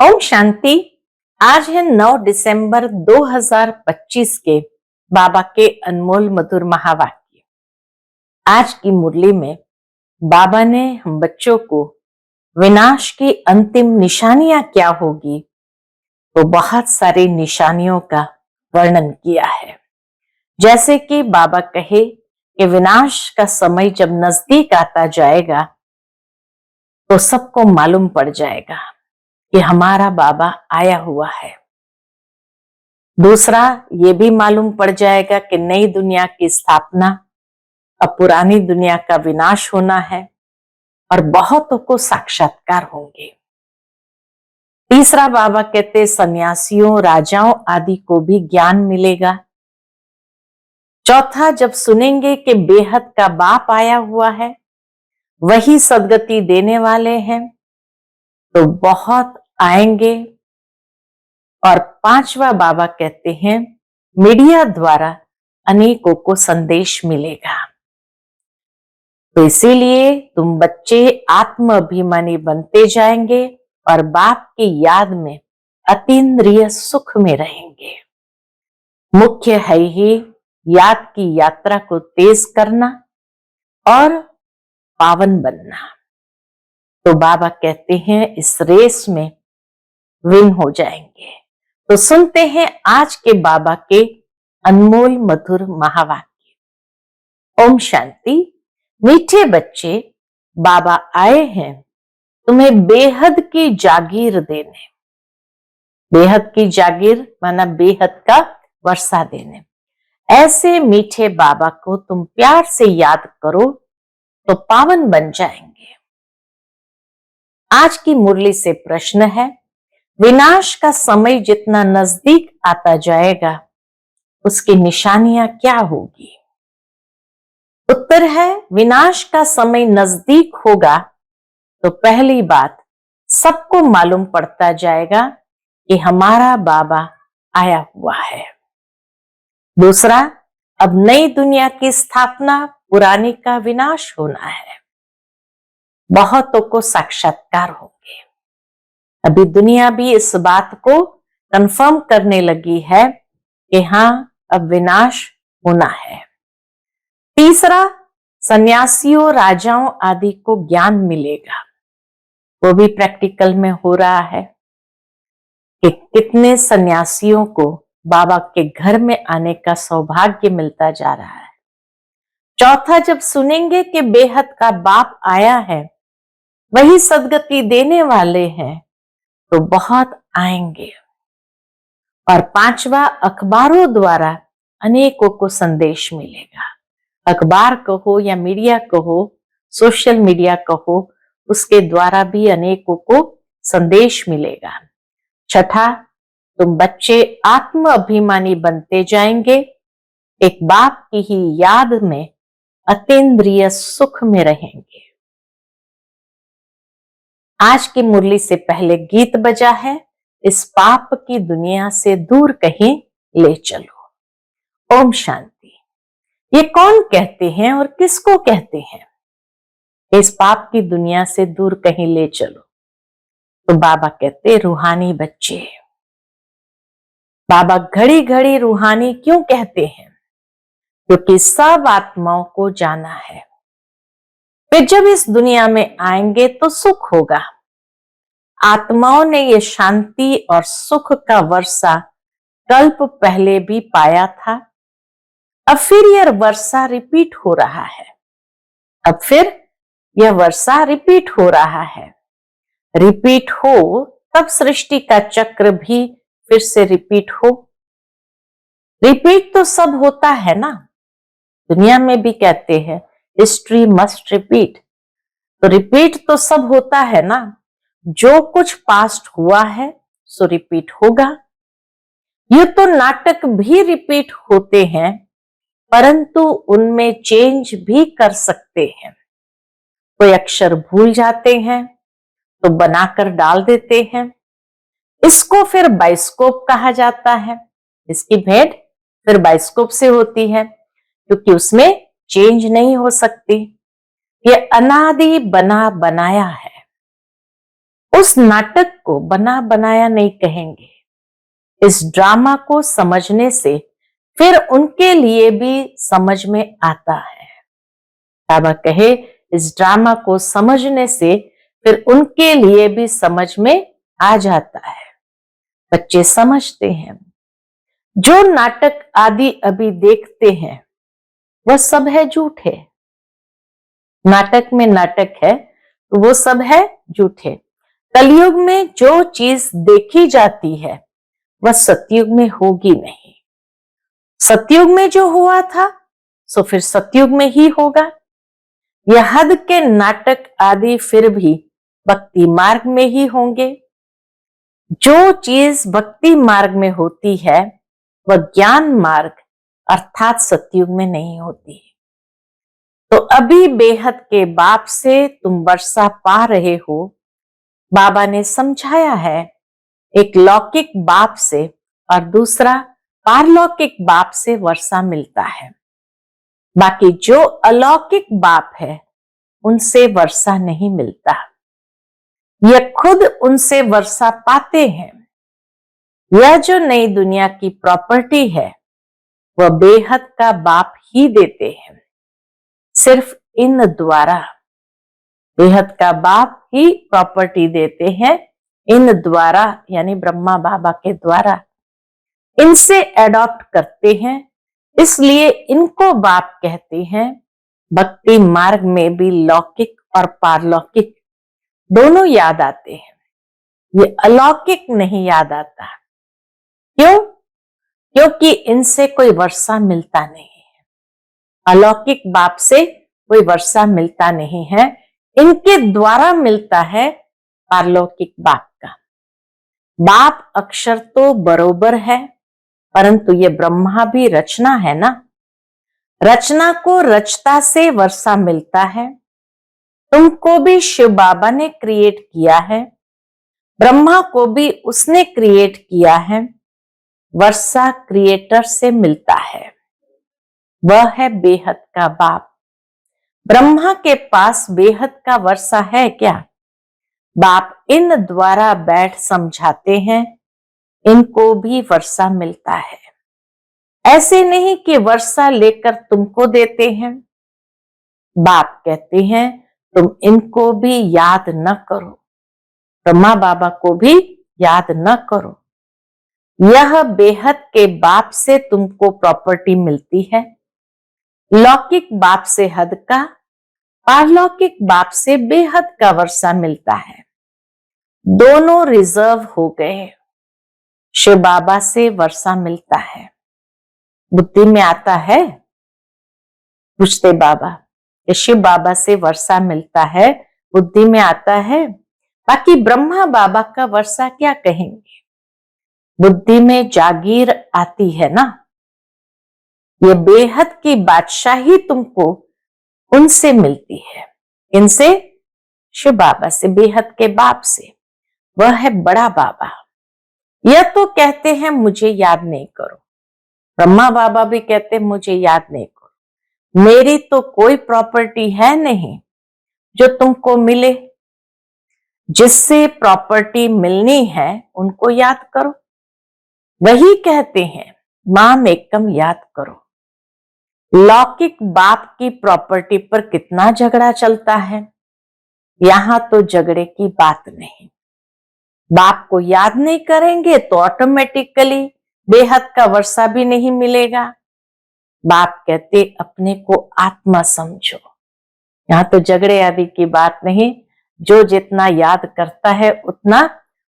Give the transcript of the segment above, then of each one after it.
ओम शांति। आज है 9 दिसंबर 2025 के बाबा के अनमोल मधुर महावाक्य। आज की मुरली में बाबा ने हम बच्चों को विनाश की अंतिम निशानियां क्या होगी, तो बहुत सारी निशानियों का वर्णन किया है। जैसे कि बाबा कहे कि विनाश का समय जब नजदीक आता जाएगा तो सबको मालूम पड़ जाएगा कि हमारा बाबा आया हुआ है। दूसरा, ये भी मालूम पड़ जाएगा कि नई दुनिया की स्थापना, अब पुरानी दुनिया का विनाश होना है और बहुतों को साक्षात्कार होंगे। तीसरा, बाबा कहते सन्यासियों, राजाओं आदि को भी ज्ञान मिलेगा। चौथा, जब सुनेंगे कि बेहद का बाप आया हुआ है, वही सदगति देने वाले हैं, तो बहुत आएंगे। और पांचवा, बाबा कहते हैं मीडिया द्वारा अनेकों को संदेश मिलेगा। तो इसीलिए तुम बच्चे आत्म अभिमानी बनते जाएंगे और बाप की याद में अतीन्द्रिय सुख में रहेंगे। मुख्य है ही याद की यात्रा को तेज करना और पावन बनना। तो बाबा कहते हैं इस रेस में विन हो जाएंगे। तो सुनते हैं आज के बाबा के अनमोल मधुर महावाक्य। ओम शांति। मीठे बच्चे, बाबा आए हैं तुम्हें बेहद की जागीर देने। बेहद की जागीर माना बेहद का वर्षा देने। ऐसे मीठे बाबा को तुम प्यार से याद करो तो पावन बन जाएंगे। आज की मुरली से प्रश्न है, विनाश का समय जितना नजदीक आता जाएगा उसकी निशानियां क्या होगी? उत्तर है, विनाश का समय नजदीक होगा तो पहली बात सबको मालूम पड़ता जाएगा कि हमारा बाबा आया हुआ है। दूसरा, अब नई दुनिया की स्थापना, पुरानी का विनाश होना है। बहुतों को साक्षात्कार होंगे। अभी दुनिया भी इस बात को कंफर्म करने लगी है कि हाँ, अब विनाश होना है। तीसरा, सन्यासियों, राजाओं आदि को ज्ञान मिलेगा। वो भी प्रैक्टिकल में हो रहा है कि कितने सन्यासियों को बाबा के घर में आने का सौभाग्य मिलता जा रहा है। चौथा, जब सुनेंगे कि बेहद का बाप आया है, वही सदगति देने वाले हैं, तो बहुत आएंगे। और पांचवा, अखबारों द्वारा अनेकों को संदेश मिलेगा। अखबार कहो या मीडिया कहो, सोशल मीडिया कहो, उसके द्वारा भी अनेकों को संदेश मिलेगा। छठा, तुम बच्चे आत्म अभिमानी बनते जाएंगे, एक बाप की ही याद में अतीन्द्रिय सुख में रहेंगे। आज की मुरली से पहले गीत बजा है, इस पाप की दुनिया से दूर कहीं ले चलो। ओम शांति। ये कौन कहते हैं और किसको कहते हैं इस पाप की दुनिया से दूर कहीं ले चलो? तो बाबा कहते रूहानी बच्चे। बाबा घड़ी घड़ी रूहानी क्यों कहते हैं? क्योंकि सब आत्माओं को जाना है। वे जब इस दुनिया में आएंगे तो सुख होगा। आत्माओं ने ये शांति और सुख का वर्षा कल्प पहले भी पाया था। अब फिर यह वर्षा रिपीट हो रहा है। अब फिर यह वर्षा रिपीट हो रहा है। रिपीट हो तब सृष्टि का चक्र भी फिर से रिपीट हो। रिपीट तो सब होता है ना, दुनिया में भी कहते हैं हिस्ट्री मस्ट रिपीट। तो रिपीट तो सब होता है ना, जो कुछ पास्ट हुआ है सो रिपीट होगा। ये तो नाटक भी रिपीट होते हैं, परंतु उनमें चेंज भी कर सकते हैं। कोई अक्षर भूल जाते हैं तो बनाकर डाल देते हैं। इसको फिर बाइस्कोप कहा जाता है। इसकी भेंट फिर बाइस्कोप से होती है, क्योंकि उसमें चेंज नहीं हो सकती। ये अनादि बना बनाया है। उस नाटक को बना बनाया नहीं कहेंगे। इस ड्रामा को समझने से फिर उनके लिए भी समझ में आता है। बाबा कहे इस ड्रामा को समझने से फिर उनके लिए भी समझ में आ जाता है। बच्चे समझते हैं जो नाटक आदि अभी देखते हैं वह सब है झूठे। नाटक में नाटक है तो वो सब है झूठे। कलयुग में जो चीज देखी जाती है वह सतयुग में होगी नहीं। सतयुग में जो हुआ था सो फिर सतयुग में ही होगा। यह हद के नाटक आदि फिर भी भक्ति मार्ग में ही होंगे। जो चीज भक्ति मार्ग में होती है वह ज्ञान मार्ग अर्थात सतयुग में नहीं होती। तो अभी बेहद के बाप से तुम वर्षा पा रहे हो। बाबा ने समझाया है एक लौकिक बाप से और दूसरा पारलौकिक बाप से वर्षा मिलता है। बाकी जो अलौकिक बाप है उनसे वर्षा नहीं मिलता। यह खुद उनसे वर्षा पाते हैं। यह जो नई दुनिया की प्रॉपर्टी है वह बेहद का बाप ही देते हैं। सिर्फ इन द्वारा बेहद का बाप ही प्रॉपर्टी देते हैं। इन द्वारा यानी ब्रह्मा बाबा के द्वारा इनसे एडॉप्ट करते हैं, इसलिए इनको बाप कहते हैं। भक्ति मार्ग में भी लौकिक और पारलौकिक दोनों याद आते हैं। ये अलौकिक नहीं याद आता। क्यों? क्योंकि इनसे कोई वर्षा मिलता नहीं है। अलौकिक बाप से कोई वर्षा मिलता नहीं है, इनके द्वारा मिलता है पारलौकिक बाप का। बाप अक्षर तो बरोबर है, परंतु ये ब्रह्मा भी रचना है ना। रचना को रचता से वर्षा मिलता है। तुमको भी शिव बाबा ने क्रिएट किया है, ब्रह्मा को भी उसने क्रिएट किया है। वर्षा क्रिएटर से मिलता है, वह है बेहद का बाप। ब्रह्मा के पास बेहद का वर्षा है क्या? बाप इन द्वारा बैठ समझाते हैं, इनको भी वर्षा मिलता है। ऐसे नहीं कि वर्षा लेकर तुमको देते हैं। बाप कहते हैं तुम इनको भी याद न करो, ब्रह्मा बाबा को भी याद न करो। यह बेहद के बाप से तुमको प्रॉपर्टी मिलती है। लौकिक बाप से हद का, पारलौकिक बाप से बेहद का वर्षा मिलता है। दोनों रिजर्व हो गए। शिव बाबा से वर्षा मिलता है। बुद्धि में आता है? पूछते बाबा कि शिव बाबा से वर्षा मिलता है, बुद्धि में आता है। बाकी ब्रह्मा बाबा का वर्षा क्या कहेंगे? बुद्धि में जागीर आती है ना। ये बेहद की बादशाही तुमको उनसे मिलती है। इनसे? शिव बाबा से, बेहद के बाप से। वह है बड़ा बाबा। यह तो कहते हैं मुझे याद नहीं करो। ब्रह्मा बाबा भी कहते मुझे याद नहीं करो। मेरी तो कोई प्रॉपर्टी है नहीं जो तुमको मिले। जिससे प्रॉपर्टी मिलनी है उनको याद करो। वही कहते हैं माम एकम याद करो। लौकिक बाप की प्रॉपर्टी पर कितना झगड़ा चलता है। यहां तो झगड़े की बात नहीं। बाप को याद नहीं करेंगे तो ऑटोमेटिकली बेहद का वर्षा भी नहीं मिलेगा। बाप कहते अपने को आत्मा समझो। यहां तो झगड़े आदि की बात नहीं। जो जितना याद करता है उतना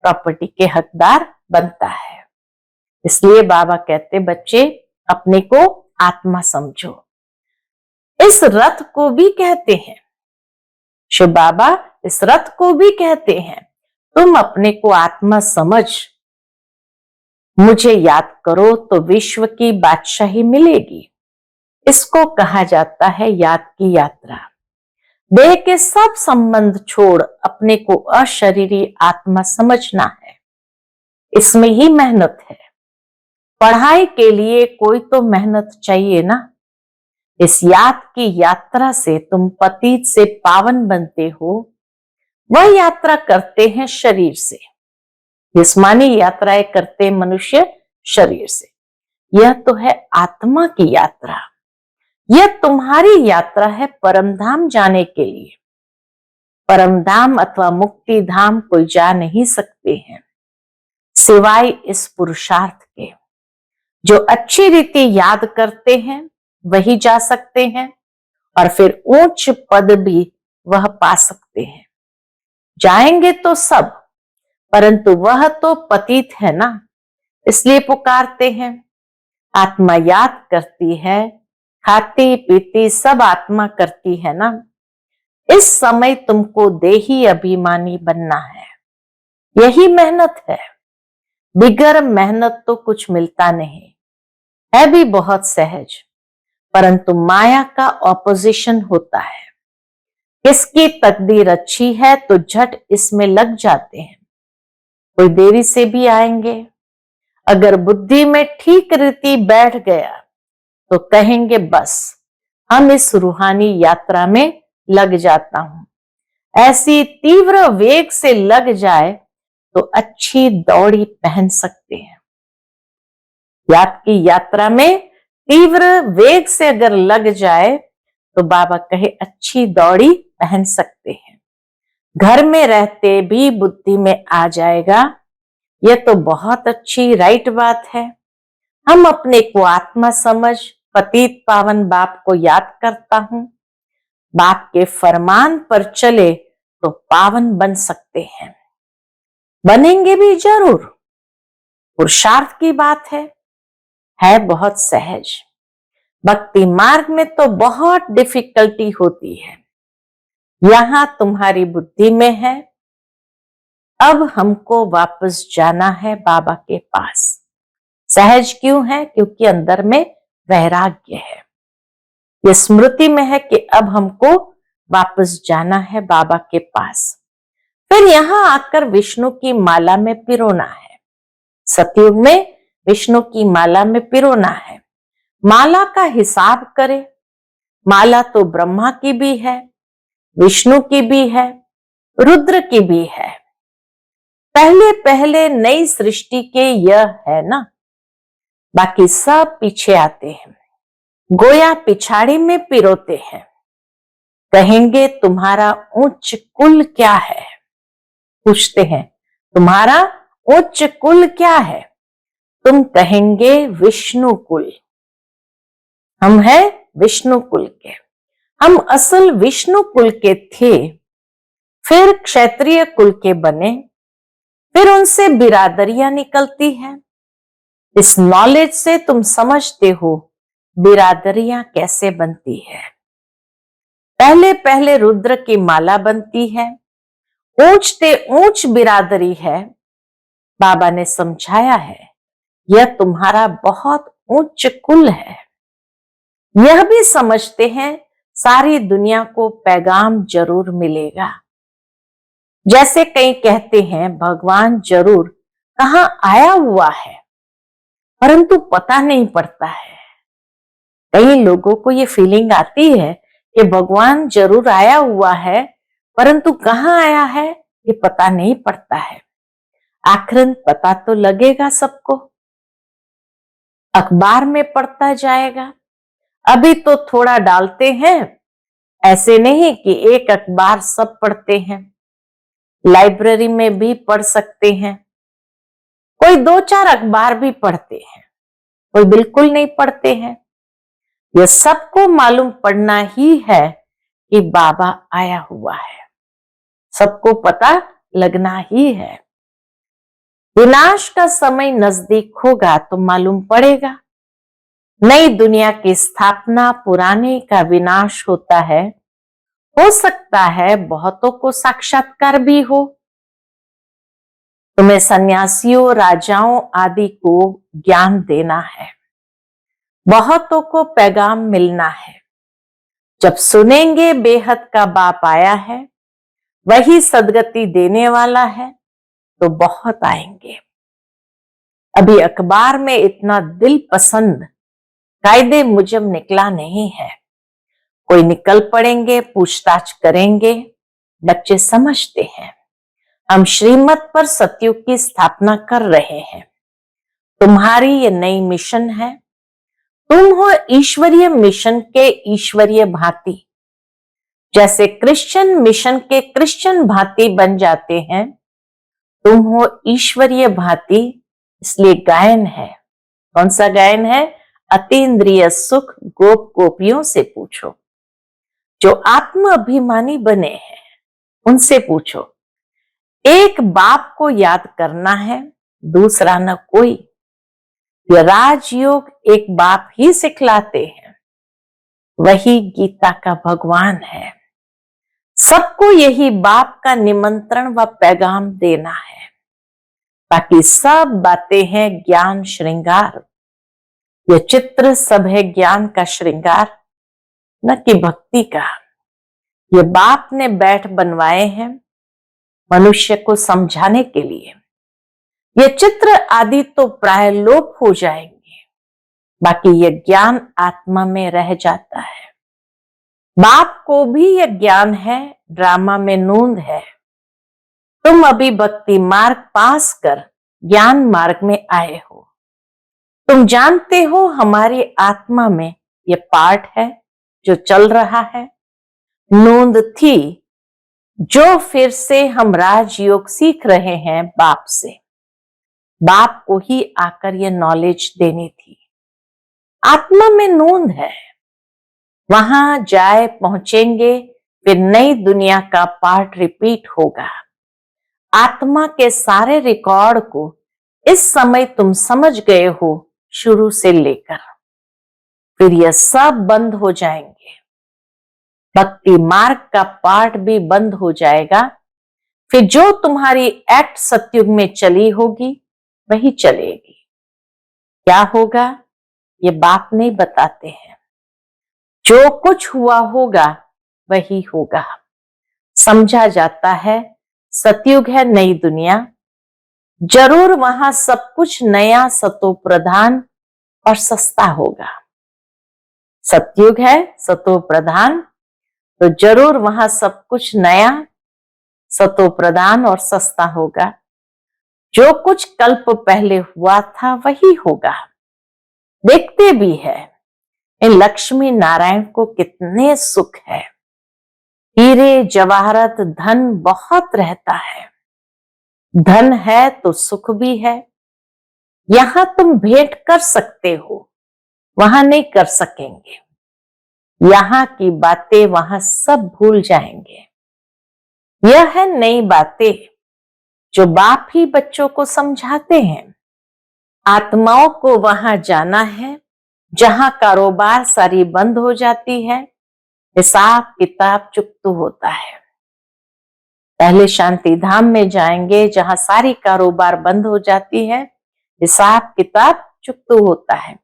प्रॉपर्टी के हकदार बनता है। इसलिए बाबा कहते बच्चे अपने को आत्मा समझो। इस रथ को भी कहते हैं, शिव बाबा इस रथ को भी कहते हैं तुम अपने को आत्मा समझ, मुझे याद करो तो विश्व की बादशाही मिलेगी। इसको कहा जाता है याद की यात्रा। देह के सब संबंध छोड़ अपने को अशरीरी आत्मा समझना है। इसमें ही मेहनत है। पढ़ाई के लिए कोई तो मेहनत चाहिए ना। इस याद की यात्रा से तुम पतित से पावन बनते हो। वह यात्रा करते हैं शरीर से, जिस्मानी यात्राएं करते मनुष्य शरीर से। यह तो है आत्मा की यात्रा। यह तुम्हारी यात्रा है परमधाम जाने के लिए। परमधाम अथवा मुक्ति धाम कोई जा नहीं सकते हैं सिवाय इस पुरुषार्थ के। जो अच्छी रीति याद करते हैं वही जा सकते हैं और फिर उच्च पद भी वह पा सकते हैं। जाएंगे तो सब, परंतु वह तो पतित है ना, इसलिए पुकारते हैं। आत्मा याद करती है, खाती पीती सब आत्मा करती है ना। इस समय तुमको देही अभिमानी बनना है, यही मेहनत है। बिगर मेहनत तो कुछ मिलता नहीं है, भी बहुत सहज, परंतु माया का ऑपोजिशन होता है। किसकी तकदीर अच्छी है तो झट इसमें लग जाते हैं, कोई देरी से भी आएंगे। अगर बुद्धि में ठीक रीति बैठ गया तो कहेंगे बस हम इस रूहानी यात्रा में लग जाता हूं। ऐसी तीव्र वेग से लग जाए तो अच्छी दौड़ी पहन सकते हैं। याद की यात्रा में तीव्र वेग से अगर लग जाए तो बाबा कहे अच्छी दौड़ी पहन सकते हैं। घर में रहते भी बुद्धि में आ जाएगा, यह तो बहुत अच्छी राइट बात है। हम अपने को आत्मा समझ पतित पावन बाप को याद करता हूं। बाप के फरमान पर चले तो पावन बन सकते हैं, बनेंगे भी जरूर। पुरुषार्थ की बात है बहुत सहज। भक्ति मार्ग में तो बहुत डिफिकल्टी होती है, यहां तुम्हारी बुद्धि में है। अब हमको वापस जाना है बाबा के पास। सहज क्यों है? क्योंकि अंदर में वैराग्य है। ये स्मृति में है कि अब हमको वापस जाना है बाबा के पास। फिर यहां आकर विष्णु की माला में पिरोना है। सतयुग में विष्णु की माला में पिरोना है। माला का हिसाब करें, माला तो ब्रह्मा की भी है, विष्णु की भी है, रुद्र की भी है। पहले पहले नई सृष्टि के यह है ना, बाकी सब पीछे आते हैं। गोया पिछाड़ी में पिरोते हैं। कहेंगे तुम्हारा उच्च कुल क्या है? पूछते हैं तुम्हारा उच्च कुल क्या है? तुम कहेंगे विष्णु कुल। हम हैं विष्णु कुल के। हम असल विष्णु कुल के थे, फिर क्षत्रिय कुल के बने, फिर उनसे बिरादरियां निकलती हैं। इस नॉलेज से तुम समझते हो बिरादरियां कैसे बनती है। पहले पहले रुद्र की माला बनती है, ऊंचते ऊंच बिरादरी है। बाबा ने समझाया है यह तुम्हारा बहुत उच्च कुल है। यह भी समझते हैं सारी दुनिया को पैगाम जरूर मिलेगा। जैसे कई कहते हैं भगवान जरूर कहां आया हुआ है, परंतु पता नहीं पड़ता है। कई लोगों को ये फीलिंग आती है कि भगवान जरूर आया हुआ है, परंतु कहां आया है ये पता नहीं पड़ता है। आखिरन पता तो लगेगा सबको, अखबार में पढ़ता जाएगा। अभी तो थोड़ा डालते हैं, ऐसे नहीं कि एक अखबार सब पढ़ते हैं। लाइब्रेरी में भी पढ़ सकते हैं, कोई दो चार अखबार भी पढ़ते हैं, कोई बिल्कुल नहीं पढ़ते हैं। यह सबको मालूम पड़ना ही है कि बाबा आया हुआ है, सबको पता लगना ही है। विनाश का समय नजदीक होगा तो मालूम पड़ेगा। नई दुनिया की स्थापना, पुराने का विनाश होता है। हो सकता है बहुतों को साक्षात्कार भी हो। तुम्हें सन्यासियों, राजाओं आदि को ज्ञान देना है, बहुतों को पैगाम मिलना है। जब सुनेंगे बेहद का बाप आया है, वही सदगति देने वाला है, तो बहुत आएंगे। अभी अखबार में इतना दिल पसंद कायदे मुजब निकला नहीं है। कोई निकल पड़ेंगे, पूछताछ करेंगे, बच्चे समझते हैं हम श्रीमत पर सतयुग की स्थापना कर रहे हैं। तुम्हारी ये नई मिशन है। तुम हो ईश्वरीय मिशन के ईश्वरीय भांति। जैसे क्रिश्चियन मिशन के क्रिश्चियन भांति बन जाते हैं, तुम हो ईश्वरीय भांति। इसलिए गायन है। कौन सा गायन है? अतीन्द्रिय सुख गोप गोपियों से पूछो। जो आत्म अभिमानी बने हैं उनसे पूछो। एक बाप को याद करना है, दूसरा न कोई। ये राजयोग एक बाप ही सिखलाते हैं, वही गीता का भगवान है। सबको यही बाप का निमंत्रण व पैगाम देना है। बाकी सब बातें हैं ज्ञान श्रृंगार। ये चित्र सब है ज्ञान का श्रृंगार, न कि भक्ति का। ये बाप ने बैठ बनवाए हैं मनुष्य को समझाने के लिए। ये चित्र आदि तो प्राय लोप हो जाएंगे, बाकी ये ज्ञान आत्मा में रह जाता है। बाप को भी ये ज्ञान है, ड्रामा में नूंद है। तुम अभी भक्ति मार्ग पास कर ज्ञान मार्ग में आए हो। तुम जानते हो हमारी आत्मा में ये पार्ट है जो चल रहा है। नूंद थी जो फिर से हम राजयोग सीख रहे हैं बाप से। बाप को ही आकर ये नॉलेज देनी थी। आत्मा में नूंद है, वहां जाए पहुंचेंगे, फिर नई दुनिया का पार्ट रिपीट होगा। आत्मा के सारे रिकॉर्ड को इस समय तुम समझ गए हो, शुरू से लेकर। फिर यह सब बंद हो जाएंगे। भक्ति मार्ग का पार्ट भी बंद हो जाएगा। फिर जो तुम्हारी एक्ट सतयुग में चली होगी वही चलेगी। क्या होगा ये बाप नहीं बताते हैं। जो कुछ हुआ होगा वही होगा। समझा जाता है सतयुग है नई दुनिया। जरूर वहां सब कुछ नया, सतो प्रधान और सस्ता होगा। सतयुग है सतो प्रधान, तो जरूर वहां सब कुछ नया, सतो प्रधान और सस्ता होगा। जो कुछ कल्प पहले हुआ था वही होगा। देखते भी है इन लक्ष्मी नारायण को कितने सुख है। हीरे जवाहरत धन बहुत रहता है। धन है तो सुख भी है। यहां तुम भेंट कर सकते हो, वहां नहीं कर सकेंगे। यहां की बातें वहां सब भूल जाएंगे। यह है नई बातें जो बाप ही बच्चों को समझाते हैं। आत्माओं को वहां जाना है जहां कारोबार सारी बंद हो जाती है, हिसाब किताब चुकता होता है। पहले शांति धाम में जाएंगे जहां सारी कारोबार बंद हो जाती है, हिसाब किताब चुकता होता है,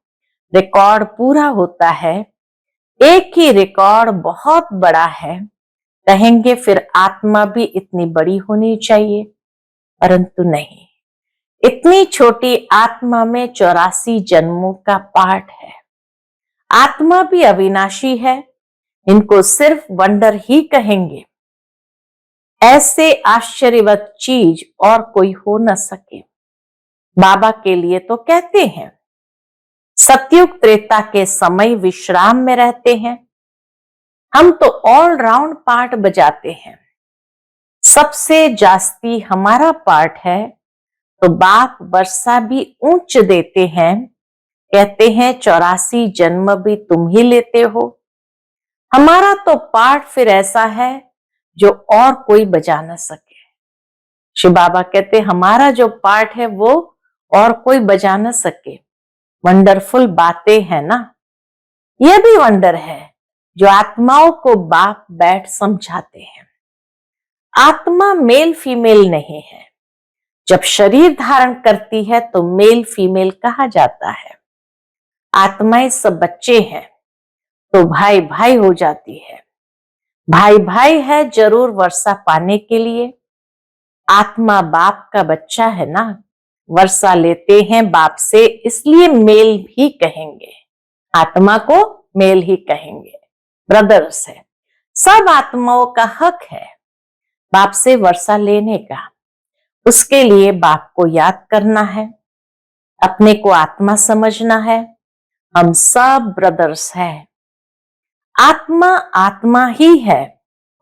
रिकॉर्ड पूरा होता है। एक ही रिकॉर्ड बहुत बड़ा है। कहेंगे फिर आत्मा भी इतनी बड़ी होनी चाहिए, परंतु नहीं। इतनी छोटी आत्मा में 84 जन्मों का पाठ है। आत्मा भी अविनाशी है। इनको सिर्फ वंडर ही कहेंगे। ऐसे आश्चर्यवत चीज और कोई हो न सके। बाबा के लिए तो कहते हैं सतयुग त्रेता के समय विश्राम में रहते हैं। हम तो ऑल राउंड पार्ट बजाते हैं। सबसे जास्ती हमारा पार्ट है, तो बाप वर्षा भी ऊंच देते हैं। कहते हैं 84 जन्म भी तुम ही लेते हो। हमारा तो पार्ट फिर ऐसा है जो और कोई बजा न सके। शिव बाबा कहते हमारा जो पार्ट है वो और कोई बजा न सके। वंडरफुल बातें है ना। यह भी वंडर है जो आत्माओं को बाप बैठ समझाते हैं। आत्मा मेल फीमेल नहीं है। जब शरीर धारण करती है तो मेल फीमेल कहा जाता है। आत्माएं सब बच्चे हैं तो भाई भाई हो जाती है। भाई भाई है जरूर वर्षा पाने के लिए। आत्मा बाप का बच्चा है ना, वर्षा लेते हैं बाप से, इसलिए मेल भी कहेंगे। आत्मा को मेल ही कहेंगे, ब्रदर्स है। सब आत्माओं का हक है बाप से वर्षा लेने का। उसके लिए बाप को याद करना है, अपने को आत्मा समझना है। हम सब ब्रदर्स हैं। आत्मा आत्मा ही है,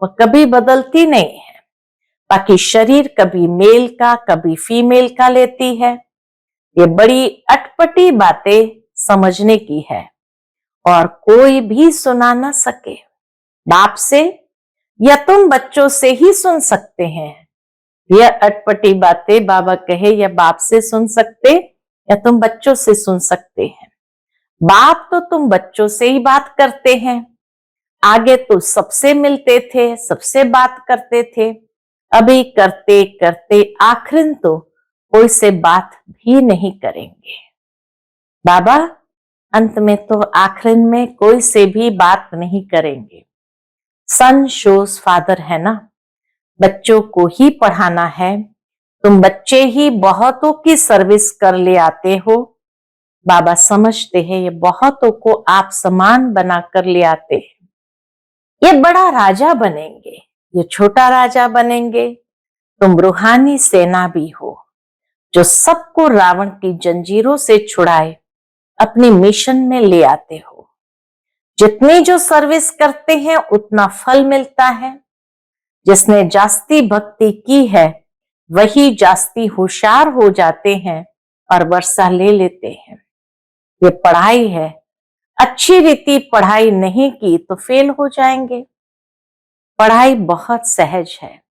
वह कभी बदलती नहीं है। बाकी शरीर कभी मेल का कभी फीमेल का लेती है। ये बड़ी अटपटी बातें समझने की है और कोई भी सुना ना सके। बाप से या तुम बच्चों से ही सुन सकते हैं। यह अटपटी बातें बाबा कहे या बाप से सुन सकते या तुम बच्चों से सुन सकते हैं। बाप तो तुम बच्चों से ही बात करते हैं। आगे तो सबसे मिलते थे, सबसे बात करते थे। अभी करते करते आखिर तो कोई से बात भी नहीं करेंगे। बाबा अंत में तो आखिर में कोई से भी बात नहीं करेंगे। सन शोज फादर है ना, बच्चों को ही पढ़ाना है। तुम बच्चे ही बहुतों की सर्विस कर ले आते हो। बाबा समझते हैं ये बहुतों को आप समान बना कर ले आते हैं। ये बड़ा राजा बनेंगे, ये छोटा राजा बनेंगे। तुम रूहानी सेना भी हो जो सबको रावण की जंजीरों से छुड़ाए अपनी मिशन में ले आते हो। जितनी जो सर्विस करते हैं उतना फल मिलता है। जिसने जास्ती भक्ति की है वही जास्ती होशियार हो जाते हैं और वर्षा ले लेते हैं। ये पढ़ाई है, अच्छी रीति पढ़ाई नहीं की तो फेल हो जाएंगे। पढ़ाई बहुत सहज है,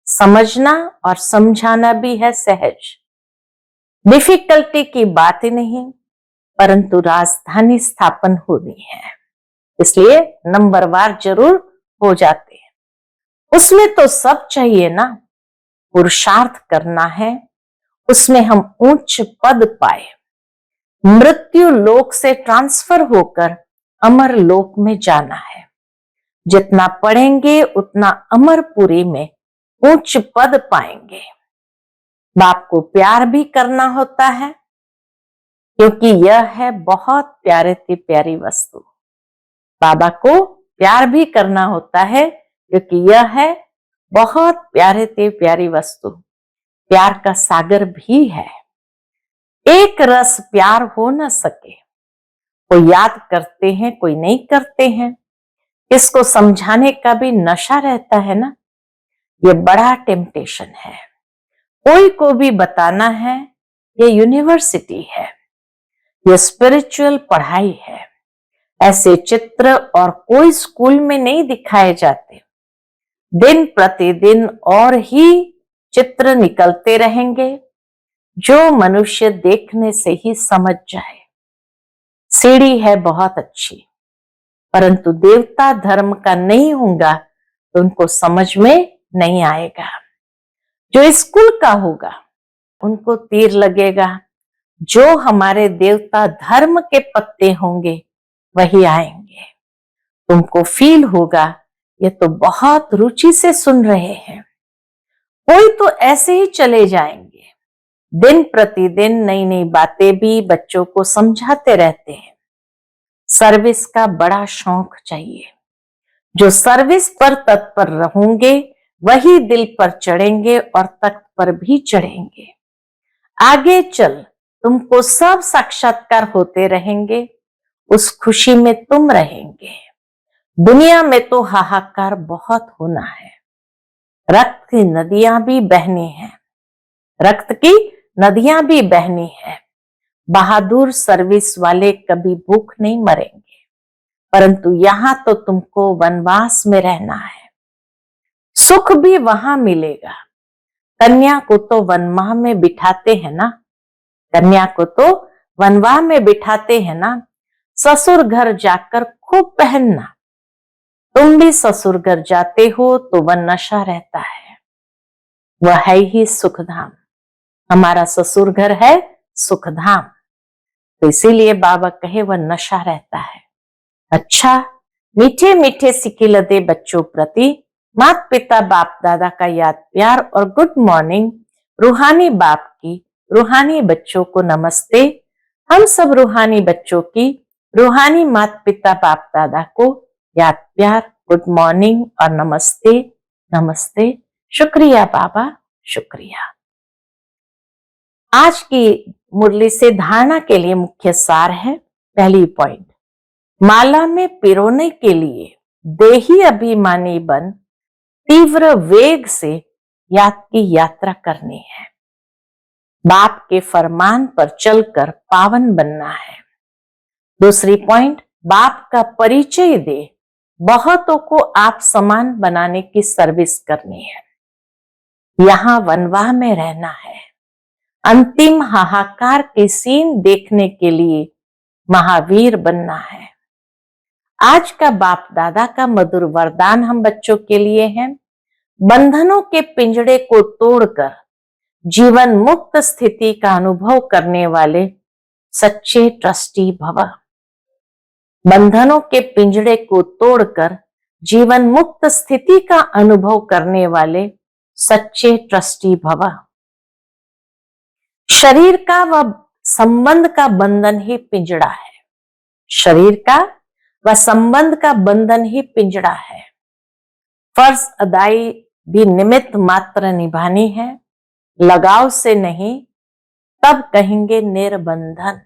समझना और समझाना भी है सहज। डिफिकल्टी की बात ही नहीं, परंतु राजधानी स्थापन होनी है, इसलिए नंबरवार जरूर हो जाते हैं। उसमें तो सब चाहिए ना, पुरुषार्थ करना है, उसमें हम उच्च पद पाए, मृत्यु लोक से ट्रांसफर होकर अमर लोक में जाना है। जितना पढ़ेंगे उतना अमरपुरी में उच्च पद पाएंगे। बाप को प्यार भी करना होता है क्योंकि यह है बहुत प्यारे से प्यारी वस्तु। बाबा को प्यार भी करना होता है क्योंकि यह है बहुत प्यारे से प्यारी वस्तु। प्यार का सागर भी है, एक रस प्यार हो न सके। कोई याद करते हैं कोई नहीं करते हैं, इसको समझाने का भी नशा रहता है ना। ये बड़ा टेम्पटेशन है। कोई को भी बताना है ये यूनिवर्सिटी है, ये स्पिरिचुअल पढ़ाई है। ऐसे चित्र और कोई स्कूल में नहीं दिखाए जाते। दिन प्रतिदिन और ही चित्र निकलते रहेंगे जो मनुष्य देखने से ही समझ जाए। सीढ़ी है बहुत अच्छी, परंतु देवता धर्म का नहीं होगा तो उनको समझ में नहीं आएगा। जो स्कूल का होगा उनको तीर लगेगा। जो हमारे देवता धर्म के पत्ते होंगे वही आएंगे। तुमको फील होगा ये तो बहुत रुचि से सुन रहे हैं। कोई तो ऐसे ही चले जाएंगे। दिन प्रतिदिन नई नई बातें भी बच्चों को समझाते रहते हैं। सर्विस का बड़ा शौक चाहिए। जो सर्विस पर तत्पर रहेंगे वही दिल पर चढ़ेंगे और तख्त पर भी चढ़ेंगे। आगे चल तुमको सब साक्षात्कार होते रहेंगे, उस खुशी में तुम रहेंगे। दुनिया में तो हाहाकार बहुत होना है। रक्त की नदियां भी बहनी हैं, रक्त की नदियां भी बहनी है। बहादुर सर्विस वाले कभी भूख नहीं मरेंगे, परंतु यहां तो तुमको वनवास में रहना है। सुख भी वहां मिलेगा। कन्या को तो वनवाह में बिठाते हैं ना, कन्या को तो वनवाह में बिठाते हैं ना। ससुर घर जाकर खूब पहनना। तुम भी ससुर घर जाते हो तो वह नशा रहता है, वह है ही सुखधाम। हमारा ससुर घर है सुखधाम, तो इसीलिए बाबा कहे वह नशा रहता है। अच्छा, मीठे मीठे सिकिलदे बच्चों प्रति माता पिता बाप दादा का याद प्यार और गुड मॉर्निंग। रूहानी बाप की रूहानी बच्चों को नमस्ते। हम सब रूहानी बच्चों की रूहानी माता पिता बाप दादा को याद प्यार, गुड मॉर्निंग और नमस्ते नमस्ते शुक्रिया बाबा, शुक्रिया। आज की मुरली से धारणा के लिए मुख्य सार है। पहली पॉइंट, माला में पिरोने के लिए देही अभिमानी बन तीव्र वेग से याद की यात्रा करनी है। बाप के फरमान पर चलकर पावन बनना है। दूसरी पॉइंट, बाप का परिचय दे बहुतों को आप समान बनाने की सर्विस करनी है। यहां वनवाह में रहना है। अंतिम हाहाकार के सीन देखने के लिए महावीर बनना है। आज का बाप दादा का मधुर वरदान हम बच्चों के लिए है। बंधनों के पिंजड़े को तोड़कर जीवन मुक्त स्थिति का अनुभव करने वाले सच्चे ट्रस्टी भव। बंधनों के पिंजड़े को तोड़कर जीवन मुक्त स्थिति का अनुभव करने वाले सच्चे ट्रस्टी भव। शरीर का व संबंध का बंधन ही पिंजड़ा है। शरीर का व संबंध का बंधन ही पिंजड़ा है। फर्ज अदाई भी निमित्त मात्र निभानी है, लगाव से नहीं, तब कहेंगे निर्बंधन।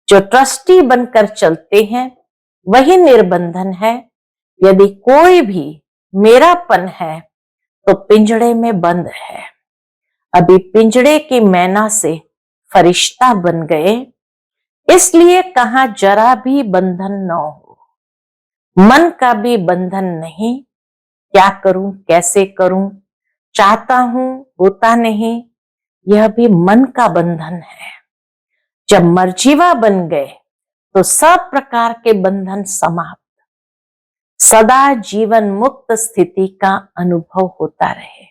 जो ट्रस्टी बनकर चलते हैं वही निर्बंधन है। यदि कोई भी मेरापन है तो पिंजड़े में बंद है। अभी पिंजड़े की मैना से फरिश्ता बन गए, इसलिए कहा जरा भी बंधन न हो। मन का भी बंधन नहीं, क्या करूं कैसे करूं, चाहता हूं होता नहीं, यह भी मन का बंधन है। जब मर्जीवा बन गए तो सब प्रकार के बंधन समाप्त। सदा जीवन मुक्त स्थिति का अनुभव होता रहे।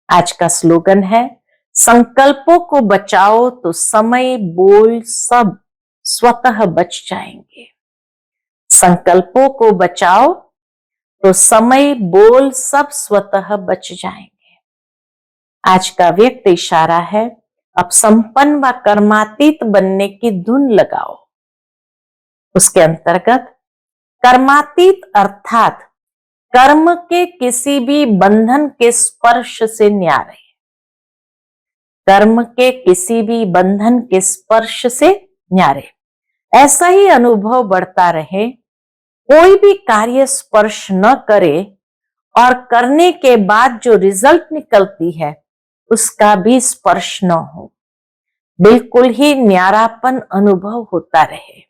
आज का स्लोगन है, संकल्पों को बचाओ तो समय बोल सब स्वतः बच जाएंगे। संकल्पों को बचाओ तो समय बोल सब स्वतः बच जाएंगे। आज का व्यक्त इशारा है, अब संपन्न व कर्मातीत बनने की धुन लगाओ। उसके अंतर्गत कर्मातीत अर्थात कर्म के किसी भी बंधन के स्पर्श से न्यारे। कर्म के किसी भी बंधन के स्पर्श से न्यारे, ऐसा ही अनुभव बढ़ता रहे। कोई भी कार्य स्पर्श न करे और करने के बाद जो रिजल्ट निकलती है उसका भी स्पर्श न हो। बिल्कुल ही न्यारापन अनुभव होता रहे,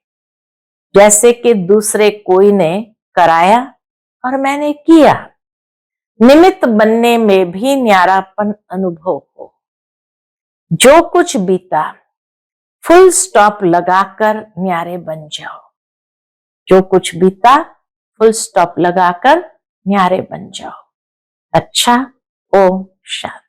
जैसे कि दूसरे कोई ने कराया और मैंने किया। निमित्त बनने में भी न्यारापन अनुभव हो। जो कुछ बीता फुल स्टॉप लगाकर न्यारे बन जाओ। जो कुछ बीता फुल स्टॉप लगाकर न्यारे बन जाओ। अच्छा, ओम शांति।